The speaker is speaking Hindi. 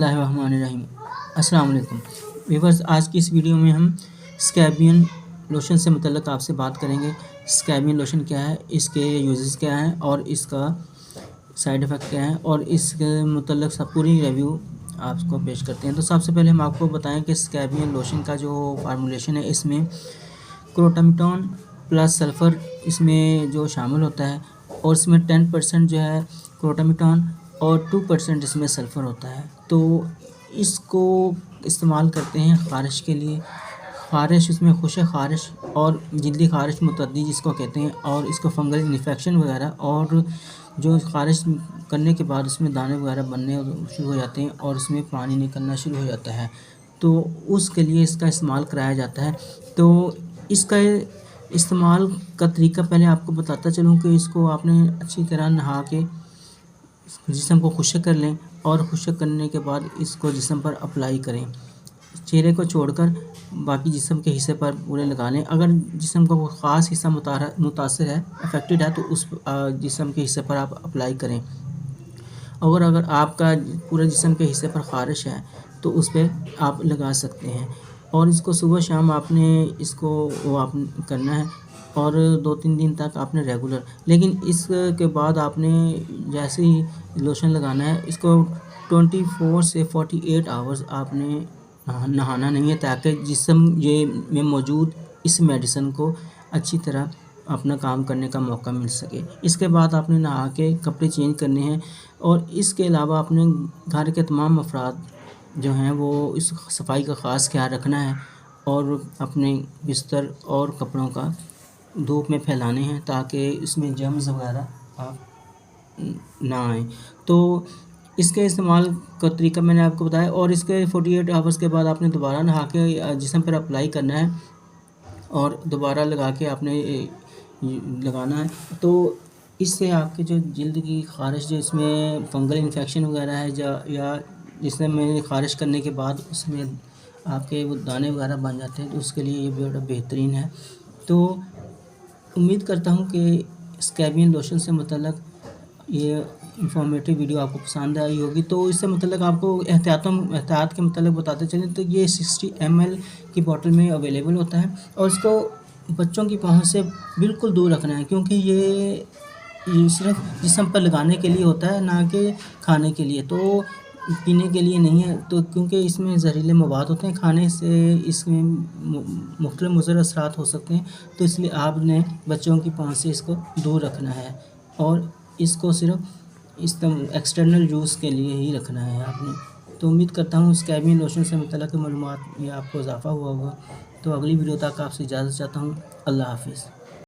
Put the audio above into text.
बिस्मिल्लाहिर्रहमानिर्रहीम। अस्सलाम वालेकुम व्यूअर्स, आज की इस वीडियो में हम स्कैबियन लोशन से मुतल्लिक़ आपसे बात करेंगे। स्कैबियन लोशन क्या है, इसके यूजेस क्या हैं और इसका साइड इफ़ेक्ट क्या है और इसके मुतल्लिक़ सब पूरी रिव्यू आपको पेश करते हैं। तो सबसे पहले हम आपको बताएं कि स्कैबियन लोशन का जो फार्मूलेशन है, इसमें क्रोटामिटोन प्लस सल्फ़र इसमें जो शामिल होता है और इसमें 10% जो है क्रोटामिटोन और 2% इसमें सल्फ़र होता है। तो इसको इस्तेमाल करते हैं ख़ारिश के लिए। ख़ारिश इसमें खुश्क ख़ारिश और जल्दी ख़ारिश मुतअद्दी जिसको कहते हैं, और इसको फंगल इन्फेक्शन वगैरह और जो ख़ारिश करने के बाद उसमें दाने वगैरह बनने शुरू हो जाते हैं और उसमें पानी निकलना शुरू हो जाता है, तो उसके लिए इसका इस्तेमाल कराया जाता है। तो इसका इस्तेमाल का तरीका पहले आपको बताता चलूँ कि इसको आपने अच्छी तरह नहा के जिस्म को खुश्क कर लें और खुश्क करने के बाद इसको जिस्म पर अप्लाई करें। चेहरे को छोड़कर बाकी जिस्म के हिस्से पर पूरे लगा लें। अगर जिस्म का कोई ख़ास हिस्सा मुतासर है, अफेक्टेड है, तो उस जिस्म के हिस्से पर आप अप्लाई करें। और अगर आपका पूरे जिस्म के हिस्से पर ख़ारिश है तो उस पर आप लगा सकते हैं। और इसको सुबह शाम आपने करना है और 2-3 दिन तक आपने रेगुलर, लेकिन इसके बाद आपने जैसे ही लोशन लगाना है, इसको 24 से 48 आवर्स आपने नहाना नहीं है, ताकि जिस्म ये में मौजूद इस मेडिसिन को अच्छी तरह अपना काम करने का मौका मिल सके। इसके बाद आपने नहा के कपड़े चेंज करने हैं और इसके अलावा अपने घर के तमाम अफराद जो हैं वो इस सफाई का ख़ास ख्याल रखना है और अपने बिस्तर और कपड़ों का धूप में फैलाने हैं ताकि इसमें जर्म्स वगैरह ना आए। तो इसके इस्तेमाल का तरीका मैंने आपको बताया, और इसके 48 आवर्स के बाद आपने दोबारा नहा के जिस्म पर अप्लाई करना है और दोबारा लगा के आपने लगाना है। तो इससे आपके जो जिल्द की ख़ारिश, जो इसमें फंगल इन्फेक्शन वगैरह है या जिसमें में ख़ारिश करने के बाद उसमें आपके वो दाने वगैरह बन जाते हैं, तो उसके लिए ये बड़ा बेहतरीन है। तो उम्मीद करता हूँ कि स्कैबियन लोशन से मुतल्लिक़ ये इंफॉर्मेटिव वीडियो आपको पसंद आई होगी। तो इससे मुतल्लिक़ आपको एहतियात के मुतल्लिक़ बताते चलें तो ये 60 ml की बॉटल में अवेलेबल होता है और इसको बच्चों की पहुँच से बिल्कुल दूर रखना है, क्योंकि ये सिर्फ जिस्म पर लगाने के लिए होता है, ना कि खाने के लिए, तो पीने के लिए नहीं है। तो क्योंकि इसमें ज़हरीले मवाद होते हैं, खाने से इसमें मुख्तलिफ मुज़र असरात हो सकते हैं, तो इसलिए आपने बच्चों की पहुँच से इसको दूर रखना है और इसको सिर्फ एक्सटर्नल यूज़ के लिए ही रखना है आपने। तो उम्मीद करता हूँ स्कैबियन लोशन से मुतल्लिक़ मालूमात में आपको इजाफ़ा हुआ होगा। तो अगली वीडियो तक आपसे इजाज़त चाहता हूँ। अल्लाह हाफ़िज़।